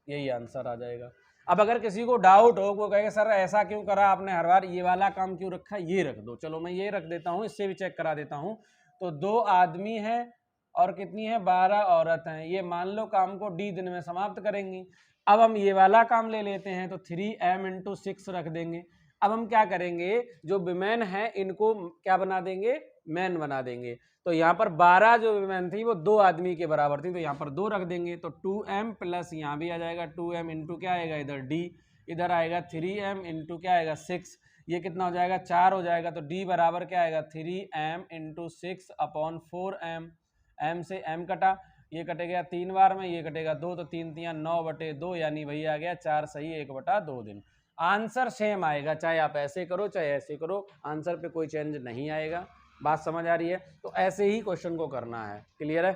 यही आंसर आ जाएगा। अब अगर किसी को डाउट हो, वो कहेगा सर ऐसा क्यों करा आपने, हर बार ये वाला काम क्यों रखा, ये रख दो। चलो मैं ये रख देता हूँ, इससे भी चेक करा देता हूँ। तो 2 आदमी हैं और कितनी है 12 औरत हैं। ये मान लो काम को D दिन में समाप्त करेंगी। अब हम ये वाला काम ले लेते हैं तो 3m × 6 रख देंगे। अब हम क्या करेंगे, जो विमेन है इनको क्या बना देंगे, मैन बना देंगे। तो यहाँ पर 12 जो विमेन थी वो 2 आदमी के बराबर थी, तो यहाँ पर 2 रख देंगे। तो 2m प्लस यहाँ भी आ जाएगा 2m इंटू क्या आएगा इधर D, इधर आएगा 3m इंटू क्या आएगा 6, ये कितना हो जाएगा 4 हो जाएगा। तो D बराबर क्या आएगा 3m × 6 अपॉन 4m, m से m कटा, ये कटेगा 3 बार में, ये कटेगा 2, तो 3 3 9/2 यानी वही आ गया 4 सही 1/2 दिन। आंसर सेम आएगा, चाहे आप ऐसे करो चाहे ऐसे करो, आंसर पे कोई चेंज नहीं आएगा। बात समझ आ रही है? तो ऐसे ही क्वेश्चन को करना है। क्लियर है?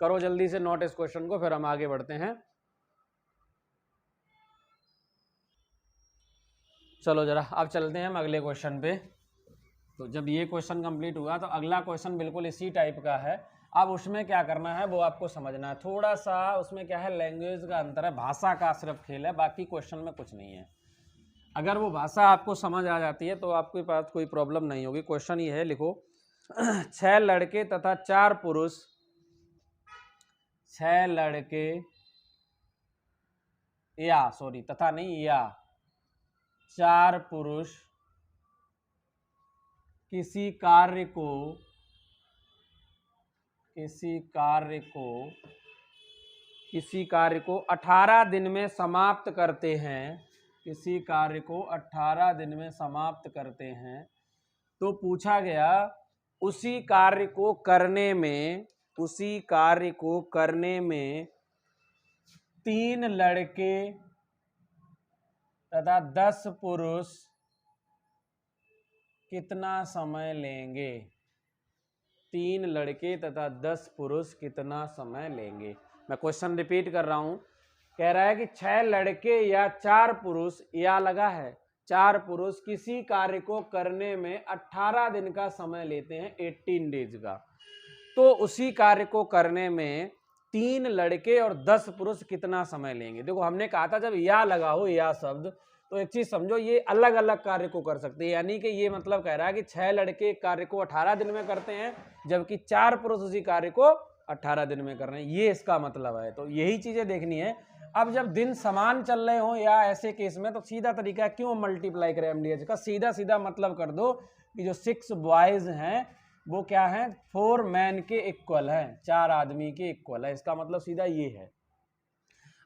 करो जल्दी से नोट इस क्वेश्चन को, फिर हम आगे बढ़ते हैं। चलो जरा अब चलते हैं हम अगले क्वेश्चन पे। तो जब ये क्वेश्चन कंप्लीट हुआ तो अगला क्वेश्चन बिल्कुल इसी टाइप का है। अब उसमें क्या करना है वो आपको समझना है। थोड़ा सा उसमें क्या है, लैंग्वेज का अंतर है, भाषा का सिर्फ खेल है, बाकी क्वेश्चन में कुछ नहीं है। अगर वो भाषा आपको समझ आ जाती है तो आपके पास कोई प्रॉब्लम नहीं होगी। क्वेश्चन ये है, लिखो 6 लड़के तथा 4 पुरुष, 6 लड़के या सॉरी तथा नहीं या 4 पुरुष किसी कार्य को 18 दिन में समाप्त करते हैं, किसी कार्य को 18 दिन में समाप्त करते हैं। तो पूछा गया उसी कार्य को करने में 3 लड़के तथा 10 पुरुष कितना समय लेंगे। 3 लड़के तथा 10 पुरुष कितना समय लेंगे। मैं क्वेश्चन रिपीट कर रहा हूं। कह रहा है कि 6 लड़के या 4 पुरुष, या लगा है 4 पुरुष किसी कार्य को करने में 18 दिन का समय लेते हैं, 18 डेज का। तो उसी कार्य को करने में 3 लड़के और 10 पुरुष कितना समय लेंगे। देखो हमने कहा था जब या लगा हो, या शब्द, तो एक चीज समझो, ये अलग अलग कार्य को कर सकते हैं। यानी कि ये मतलब कह रहा है कि 6 लड़के कार्य को 18 दिन में करते हैं, जबकि 4 पुरुष उसी कार्य को 18 दिन में कर रहे हैं, ये इसका मतलब है। तो यही चीजें देखनी है। अब जब दिन समान चल रहे हो या ऐसे केस में, तो सीधा तरीका क्यों मल्टीप्लाई करें MDH का, सीधा सीधा मतलब कर दो कि जो 6 बॉयज हैं वो क्या है 4 मैन के इक्वल है, 4 आदमी के इक्वल है। इसका मतलब सीधा ये है।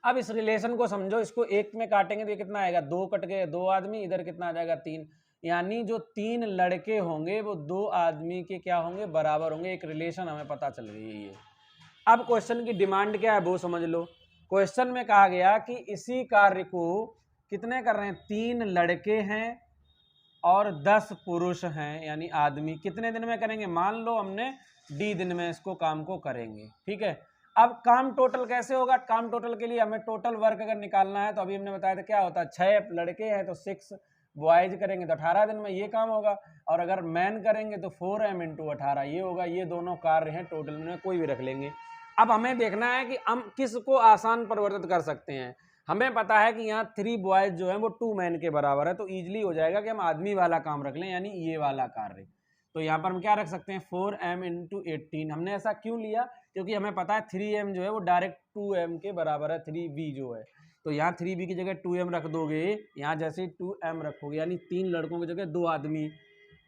अब इस रिलेशन को समझो, इसको एक में काटेंगे तो ये कितना आएगा 2 कट गए 2 आदमी, इधर कितना आ जाएगा 3, यानी जो 3 लड़के होंगे वो 2 आदमी के क्या होंगे, बराबर होंगे। एक रिलेशन हमें पता चल गई है ये। अब क्वेश्चन की डिमांड क्या है वो समझ लो। क्वेश्चन में कहा गया कि इसी कार्य को कितने कर रहे हैं, 3 लड़के हैं और 10 पुरुष हैं, यानी आदमी कितने दिन में करेंगे। मान लो हमने D दिन में इसको काम को करेंगे, ठीक है। अब काम टोटल कैसे होगा, काम टोटल के लिए हमें टोटल वर्क अगर निकालना है तो अभी हमने बताया था क्या होता है, 6 लड़के हैं तो 6 बॉयज करेंगे तो 18 दिन में ये काम होगा, और अगर मैन करेंगे तो 4m × 18 ये होगा। ये दोनों कार्य हैं, टोटल में कोई भी रख लेंगे। अब हमें देखना है कि हम किसको आसान परिवर्तित कर सकते हैं। हमें पता है कि यहाँ 3 बॉयज जो है वो 2 मैन के बराबर है, तो ईजिली हो जाएगा कि हम आदमी वाला काम रख लें, यानी ये वाला कार्य। तो यहाँ पर हम क्या रख सकते हैं 4m × 18। हमने ऐसा क्यों लिया, क्योंकि हमें पता है 3m जो है वो डायरेक्ट 2m के बराबर है, 3b जो है। तो यहाँ 3b की जगह 2m रख दोगे, यहाँ जैसे 2m रखोगे यानी 3 लड़कों की जगह 2 आदमी,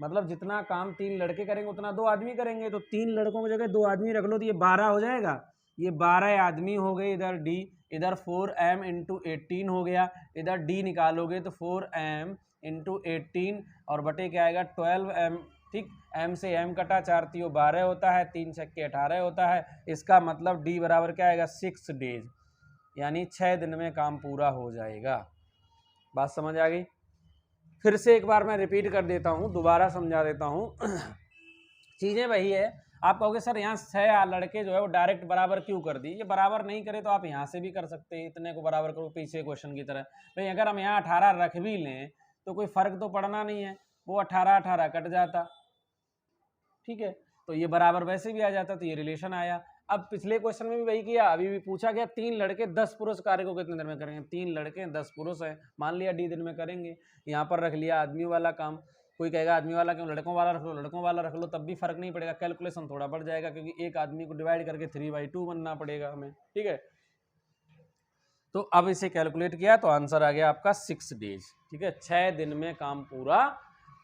मतलब जितना काम 3 लड़के करेंगे उतना 2 आदमी करेंगे। तो 3 लड़कों की जगह 2 आदमी रख लो तो ये 12 हो जाएगा, ये 12 आदमी हो गए। इधर D, इधर 4m × 18 हो गया, इधर D निकालोगे तो 4m × 18 और बटे क्या आएगा 12m, ठीक। m से m कटा, 4 3 12 होता है, 3 6 18 होता है। इसका मतलब D बराबर क्या आएगा 6 डेज, यानी 6 दिन में काम पूरा हो जाएगा। बात समझ आ गई। फिर से एक बार मैं रिपीट कर देता हूँ, दोबारा समझा देता हूँ। चीज़ें वही है। आप कहोगे सर यहाँ 6 लड़के जो है वो डायरेक्ट बराबर क्यों कर दी। ये बराबर नहीं करे तो आप यहाँ से भी कर सकते हैं, इतने को बराबर करो पीछे क्वेश्चन की तरह। भाई अगर हम यहाँ 18 रख भी लें तो कोई फर्क तो पड़ना नहीं है, वो 18 18 कट जाता, ठीक है। तो ये बराबर वैसे भी आ जाता, तो ये रिलेशन आया। अब पिछले क्वेश्चन में भी वही किया, अभी भी पूछा गया 3 लड़के 10 पुरुष कार्य को कितने दिन में करेंगे। 3 लड़के 10 पुरुष हैं, मान लिया D दिन में करेंगे, यहाँ पर रख लिया आदमी वाला काम। कोई कहेगा आदमी वाला क्यों, लड़कों वाला रख लो, लड़कों वाला रख लो, तब भी फर्क नहीं पड़ेगा, कैलकुलेशन थोड़ा बढ़ जाएगा, क्योंकि एक आदमी को डिवाइड करके 3/2 बनना पड़ेगा हमें, ठीक है। तो अब इसे कैलकुलेट किया तो आंसर आ गया आपका 6 डेज, ठीक है, 6 दिन में काम पूरा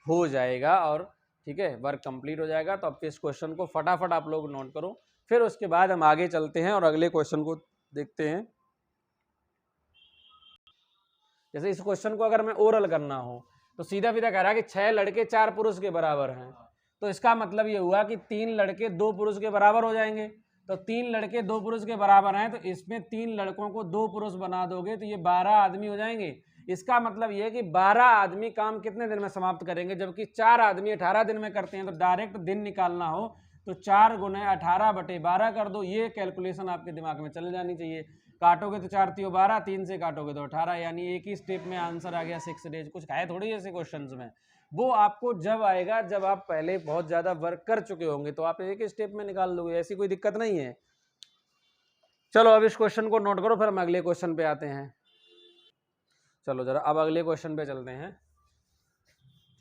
हो जाएगा और ठीक है वर्क कंप्लीट हो जाएगा। तो अब इस क्वेश्चन को फटाफट आप लोग नोट करो, फिर उसके बाद हम आगे चलते हैं और अगले क्वेश्चन को देखते हैं। जैसे इस क्वेश्चन को अगर मैं ओरल करना हो तो सीधा सीधा कह रहा है कि 6 लड़के 4 पुरुष के बराबर हैं, तो इसका मतलब ये हुआ कि 3 लड़के 2 पुरुष के बराबर हो जाएंगे। तो 3 लड़के 2 पुरुष के बराबर हैं, तो इसमें 3 लड़कों को 2 पुरुष बना दोगे तो ये 12 आदमी हो जाएंगे। इसका मतलब ये है कि 12 आदमी काम कितने दिन में समाप्त करेंगे, जबकि 4 आदमी 18 दिन में करते हैं। तो डायरेक्ट दिन निकालना हो तो 4 गुना 18/12 कर दो, ये कैलकुलेशन आपके दिमाग में चल जानी चाहिए। काटोगे तो 4 3 12, 3 से काटोगे तो 18, यानी एक ही स्टेप में आंसर आ गया 6 डेज। कुछ है थोड़ी ऐसे क्वेश्चंस में, वो आपको जब आएगा जब आप पहले बहुत ज्यादा वर्क कर चुके होंगे, तो आप एक ही स्टेप में निकाल लोगे, ऐसी कोई दिक्कत नहीं है। चलो अब इस क्वेश्चन को नोट करो, फिर हम अगले क्वेश्चन पे आते हैं। चलो जरा अब अगले क्वेश्चन पे चलते हैं,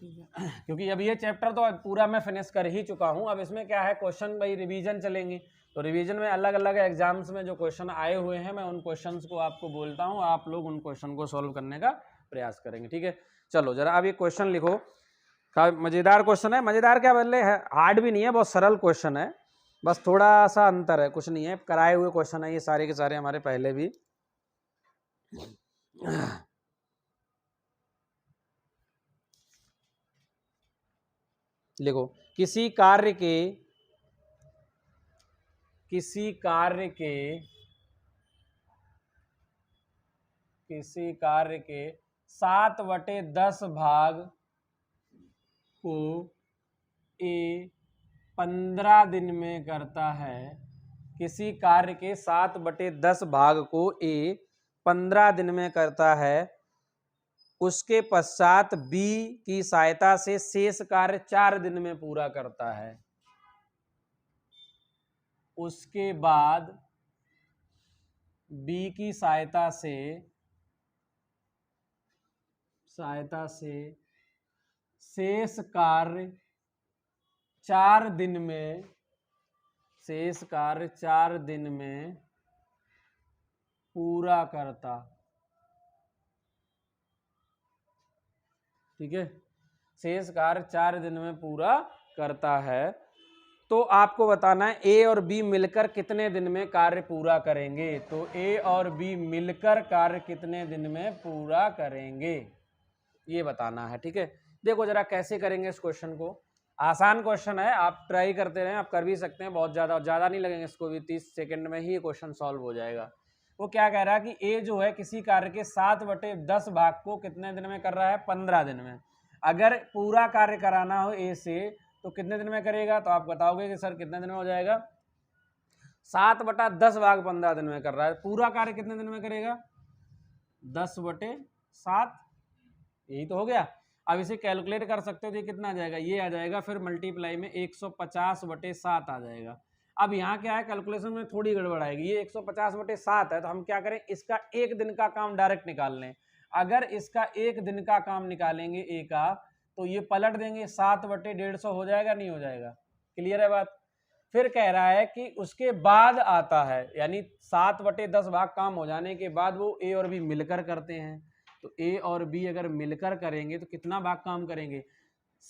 क्योंकि अब ये चैप्टर तो पूरा मैं फिनिश कर ही चुका हूं। अब इसमें क्या है, क्वेश्चन भाई रिवीजन चलेंगी, तो रिवीजन में अलग अलग एग्जाम्स में जो क्वेश्चन आए हुए हैं मैं उन क्वेश्चंस को आपको बोलता हूं, आप लोग उन क्वेश्चन को सॉल्व करने का प्रयास करेंगे, ठीक है। चलो जरा अब ये क्वेश्चन लिखो, मजेदार क्वेश्चन है, मजेदार क्या बोले है, हार्ड भी नहीं है, बहुत सरल क्वेश्चन है, बस थोड़ा सा अंतर है, कुछ नहीं है, कराए हुए क्वेश्चन है ये सारे के सारे हमारे पहले भी। लिखो, किसी कार्य के 7/10 भाग को ए 15 दिन में करता है। किसी कार्य के 7/10 भाग को ए 15 दिन में करता है, उसके पश्चात बी की सहायता से शेष कार्य 4 दिन में पूरा करता है। उसके बाद बी की सहायता से शेष कार्य 4 दिन में पूरा करता, ठीक है, शेष कार्य 4 दिन में पूरा करता है। तो आपको बताना है ए और बी मिलकर कितने दिन में कार्य पूरा करेंगे। तो ए और बी मिलकर कार्य कितने दिन में पूरा करेंगे ये बताना है, ठीक है। देखो जरा कैसे करेंगे इस क्वेश्चन को, आसान क्वेश्चन है, आप ट्राई करते रहें, आप कर भी सकते हैं, बहुत ज़्यादा नहीं लगेंगे इसको भी, 30 सेकंड में ही क्वेश्चन सॉल्व हो जाएगा। वो क्या कह रहा है कि ए जो है किसी कार्य के 7/10 भाग को कितने दिन में कर रहा है, 15 दिन में। अगर पूरा कार्य कराना हो ए से तो कितने दिन में करेगा, तो आप बताओगे कि सर कितने दिन में हो जाएगा, 7/10 भाग 15 दिन में कर रहा है, पूरा कार्य कितने दिन में करेगा, 10/7, यही तो हो गया। अब इसे कैलकुलेट कर सकते हो तो ये कितना आ जाएगा, ये आ जाएगा, फिर मल्टीप्लाई में 150/7 आ जाएगा। अब यहाँ क्या है, कैलकुलेशन में थोड़ी गड़बड़ आएगी, ये 150/7 है, तो हम क्या करें, इसका एक दिन का काम डायरेक्ट निकाल लें। अगर इसका एक दिन का काम निकालेंगे ए का, तो ये पलट देंगे, 7/150 हो जाएगा, नहीं हो जाएगा, क्लियर है बात। फिर कह रहा है कि उसके बाद आता है, यानी 7/10 भाग काम हो जाने के बाद वो ए और बी मिलकर करते हैं। तो ए और बी अगर मिलकर करेंगे तो कितना भाग काम करेंगे,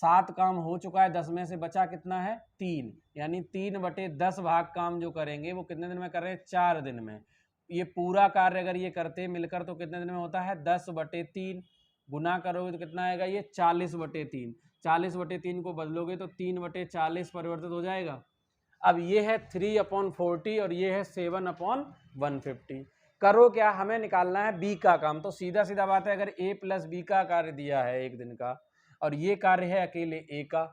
7 काम हो चुका है, 10 में से बचा कितना है, 3, यानी 3/10 भाग काम जो करेंगे वो कितने दिन में कर रहे हैं, 4 दिन में। ये पूरा कार्य अगर ये करते हैं मिलकर तो कितने दिन में होता है, 10/3, गुना करोगे तो कितना आएगा, ये 40/3, 40/3 को बदलोगे तो 3/40 परिवर्तित हो जाएगा। अब ये है 3/40 और ये है 7/150। करो क्या, हमें निकालना है बी का काम। तो सीधा सीधा बात है, अगर ए प्लस बी का कार्य दिया है एक दिन का और ये कार्य है अकेले ए का,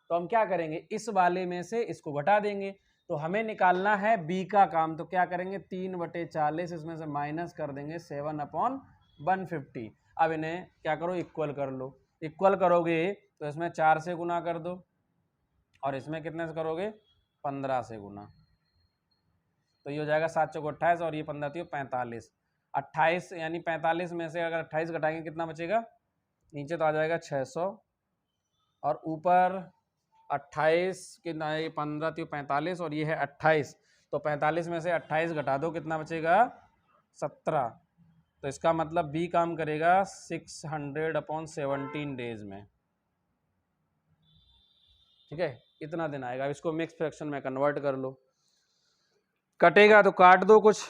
तो हम क्या करेंगे, इस वाले में से इसको घटा देंगे। तो हमें निकालना है बी का काम, तो क्या करेंगे, 3/40 इसमें से माइनस कर देंगे 7/150। अब इन्हें क्या करो, इक्वल कर लो। इक्वल करोगे तो इसमें 4 से गुना कर दो और इसमें कितने से करोगे, 15 से गुना, तो ये हो जाएगा 7 चौको 28 और ये 15 थी 45, 28 यानी 45 में से अगर 28 घटाएंगे कितना बचेगा, नीचे तो आ जाएगा 600, और ऊपर 28 कितना है, 15 तो 45 और ये है 28, तो 45 में से 28 घटा दो, कितना बचेगा 17। तो इसका मतलब बी काम करेगा 600/17 डेज में, ठीक है, इतना दिन आएगा। अब इसको मिक्स फ्रैक्शन में कन्वर्ट कर लो, कटेगा तो काट दो कुछ,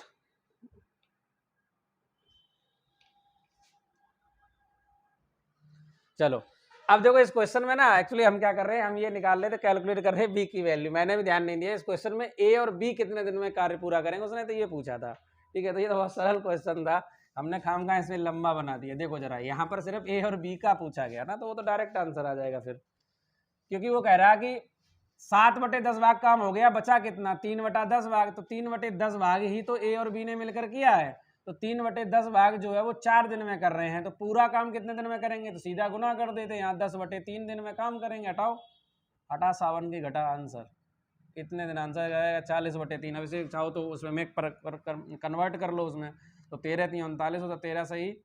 चलो। अब देखो इस क्वेश्चन में ना एक्चुअली हम क्या कर रहे हैं, हम ये निकाल रहे थे, कैलकुलेट कर रहे हैं बी की वैल्यू। मैंने भी ध्यान नहीं दिया इस क्वेश्चन में ए और बी कितने दिन में कार्य पूरा करेंगे, उसने तो ये पूछा था, ठीक है। तो ये तो बहुत सरल क्वेश्चन था, हमने खामखा इसमें लंबा बना दिया। देखो जरा यहाँ पर सिर्फ ए और बी का पूछा गया ना, तो वो तो डायरेक्ट आंसर आ जाएगा फिर, क्योंकि वो कह रहा है कि 7/10 भाग काम हो गया, बचा कितना 3/10 भाग, तो 3/10 भाग ही तो ए और बी ने मिलकर किया है, तो 3/10 भाग जो है वो 4 दिन में कर रहे हैं, तो पूरा काम कितने दिन में करेंगे, तो सीधा गुना कर देते हैं, यहाँ 10/3 दिन में काम करेंगे। हटाओ, हटा 57 की घटा आंसर, कितने दिन आंसर आएगा 40/3। अब इसे चाहो तो उसमें मेक पर कन्वर्ट कर लो उसमें, तो 13×3 = 39 होता, 13 सही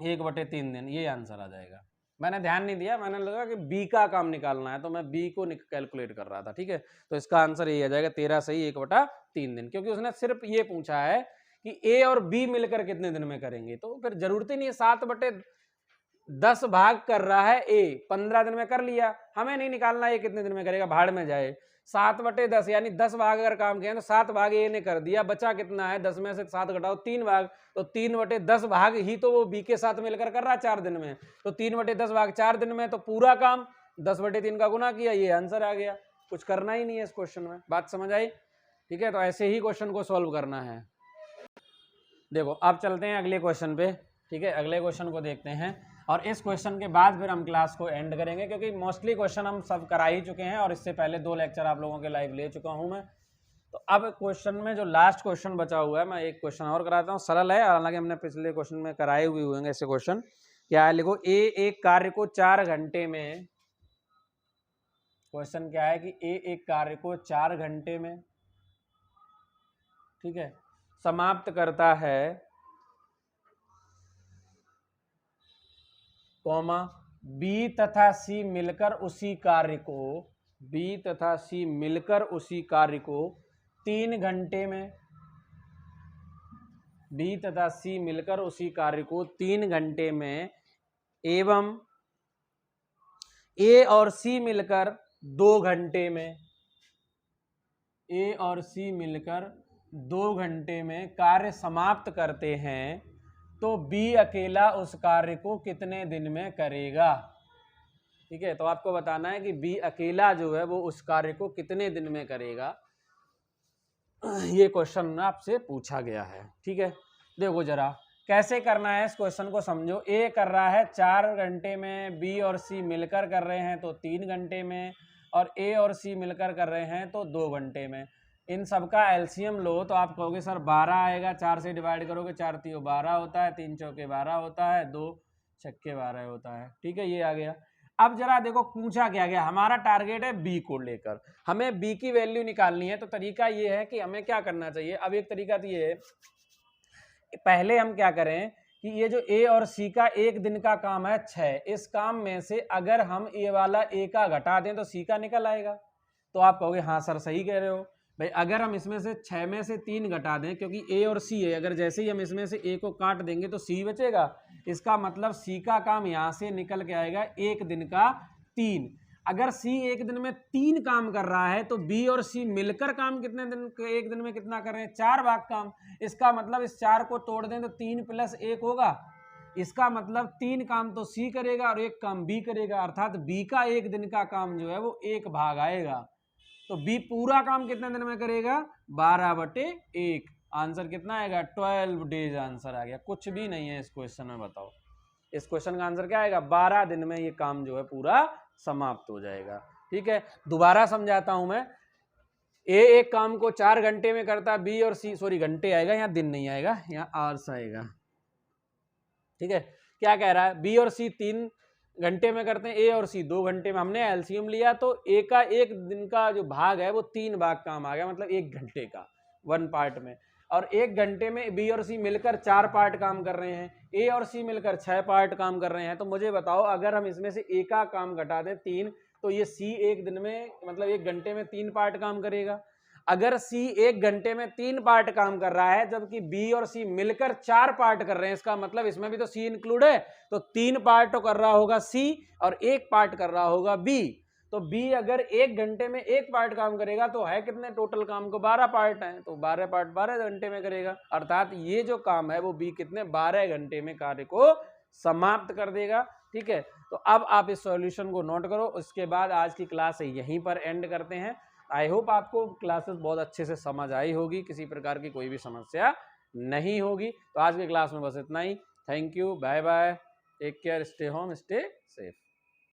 1/3 दिन, ये आंसर आ जाएगा। मैंने ध्यान नहीं दिया, मैंने लगा कि बी का काम निकालना है, तो मैं बी को कैलकुलेट कर रहा था, ठीक है। तो इसका आंसर ये आ जाएगा 13 सही 1/3 दिन, क्योंकि उसने सिर्फ ये पूछा है कि ए और बी मिलकर कितने दिन में करेंगे, तो फिर जरूरत ही नहीं है 7/10 भाग कर रहा है ए, 15 दिन में कर लिया, हमें नहीं निकालना ये कितने दिन में करेगा, भाड़ में जाए। 7/10 यानी 10 भाग अगर काम किया तो 7 भाग ए ने कर दिया, बचा कितना है, 10 में से 7 घटाओ 3 भाग, तो 3/10 भाग ही तो वो बी के साथ मिलकर कर रहा है 4 दिन में, तो 3/10 भाग 4 दिन में, तो पूरा काम 10/3 का गुना किया, ये आंसर आ गया। कुछ करना ही नहीं है इस क्वेश्चन में, बात समझ आई, ठीक है। तो ऐसे ही क्वेश्चन को सॉल्व करना है। देखो अब चलते हैं अगले क्वेश्चन पे, ठीक है, अगले क्वेश्चन को देखते हैं, और इस क्वेश्चन के बाद फिर हम क्लास को एंड करेंगे, क्योंकि मोस्टली क्वेश्चन हम सब करा ही चुके हैं, और इससे पहले 2 लेक्चर आप लोगों के लाइव ले चुका हूं मैं। तो अब क्वेश्चन में जो लास्ट क्वेश्चन बचा हुआ है, मैं एक क्वेश्चन और कराता हूँ, सरल है, हालांकि हमने पिछले क्वेश्चन में कराए हुए होंगे ऐसे क्वेश्चन। क्या है, लिखो ए एक कार्य को 4 घंटे में, क्वेश्चन क्या है कि ए एक कार्य को 4 घंटे में, ठीक है, समाप्त करता है, कॉमा बी तथा सी मिलकर उसी कार्य को, बी तथा सी मिलकर उसी कार्य को 3 घंटे में, बी तथा सी मिलकर उसी कार्य को 3 घंटे में, एवं ए और सी मिलकर 2 घंटे में, ए और सी मिलकर 2 घंटे में कार्य समाप्त करते हैं, तो बी अकेला उस कार्य को कितने दिन में करेगा, ठीक है। तो आपको बताना है कि बी अकेला जो है वो उस कार्य को कितने दिन में करेगा, ये क्वेश्चन आपसे पूछा गया है, ठीक है। देखो जरा कैसे करना है इस क्वेश्चन को समझो। ए कर रहा है 4 घंटे में, बी और सी मिलकर कर रहे हैं तो 3 घंटे में, और ए और सी मिलकर कर रहे हैं तो 2 घंटे में। इन सब का एलसीएम लो तो आप कहोगे सर 12 आएगा, 4 से डिवाइड करोगे, 4 3 12 होता है, 3 चौके 12 होता है, 2 छक्के 12 होता है, ठीक है, ये आ गया। अब जरा देखो पूछा क्या गया, हमारा टारगेट है बी को लेकर, हमें बी की वैल्यू निकालनी है। तो तरीका ये है कि हमें क्या करना चाहिए, अब एक तरीका तो ये है, पहले हम क्या करें कि ये जो ए और सी का एक दिन का काम है 6, इस काम में से अगर हम ए वाला ए का घटा दें तो सी का निकल आएगा। तो आप कहोगे हाँ सर सही कह रहे हो भाई, अगर हम इसमें से 6 में से 3 घटा दें, क्योंकि ए और सी है, अगर जैसे ही हम इसमें से ए को काट देंगे तो सी बचेगा, इसका मतलब सी का काम यहाँ से निकल के आएगा एक दिन का 3। अगर सी एक दिन में 3 काम कर रहा है तो बी और सी मिलकर काम कितने दिन, एक दिन में कितना कर रहे हैं, 4 भाग काम। इसका मतलब इस 4 को तोड़ दें तो 3 + 1 होगा, इसका मतलब 3 काम तो सी करेगा और 1 काम बी करेगा, अर्थात बी का एक दिन का काम जो है वो 1 भाग आएगा। तो बी पूरा काम कितने दिन में करेगा, 12/1। आंसर कितना आएगा, 12 डेज आंसर आ गया। कुछ भी नहीं है इस क्वेश्चन में, बताओ इस क्वेश्चन का आंसर क्या आएगा, 12 दिन में ये काम जो है पूरा समाप्त हो जाएगा, ठीक है। दोबारा समझाता हूं मैं, ए एक काम को 4 घंटे में करता है, बी और सी, सॉरी घंटे आएगा यहाँ, दिन नहीं आएगा, यहाँ आवर्स आएगा, ठीक है। क्या कह रहा है, बी और सी 3 घंटे में करते हैं, ए और सी 2 घंटे में। हमने एलसीएम लिया तो ए का एक दिन का जो भाग है वो 3 भाग काम आ गया, मतलब 1 घंटे का 1 पार्ट में, और 1 घंटे में बी और सी मिलकर 4 पार्ट काम कर रहे हैं, ए और सी मिलकर 6 पार्ट काम कर रहे हैं, तो मुझे बताओ अगर हम इसमें से ए का काम घटा दें 3, तो ये सी एक दिन में मतलब 1 घंटे में 3 पार्ट काम करेगा। अगर सी 1 घंटे में 3 पार्ट काम कर रहा है जबकि बी और सी मिलकर 4 पार्ट कर रहे हैं, इसका मतलब इसमें भी तो सी इंक्लूड है, तो 3 पार्ट तो कर रहा होगा सी और 1 पार्ट कर रहा होगा बी। तो बी अगर 1 घंटे में 1 पार्ट काम करेगा तो है कितने टोटल काम को 12 पार्ट हैं, तो 12 पार्ट 12 घंटे में करेगा, अर्थात ये जो काम है वो बी कितने 12 घंटे में कार्य को समाप्त कर देगा। ठीक है, तो अब आप इस सॉल्यूशन को नोट करो, उसके बाद आज की क्लास यहीं पर एंड करते हैं। आई होप आपको क्लासेस बहुत अच्छे से समझ आई होगी, किसी प्रकार की कोई भी समस्या नहीं होगी। तो आज की क्लास में बस इतना ही। Thank you, bye bye, take care, stay home, stay safe.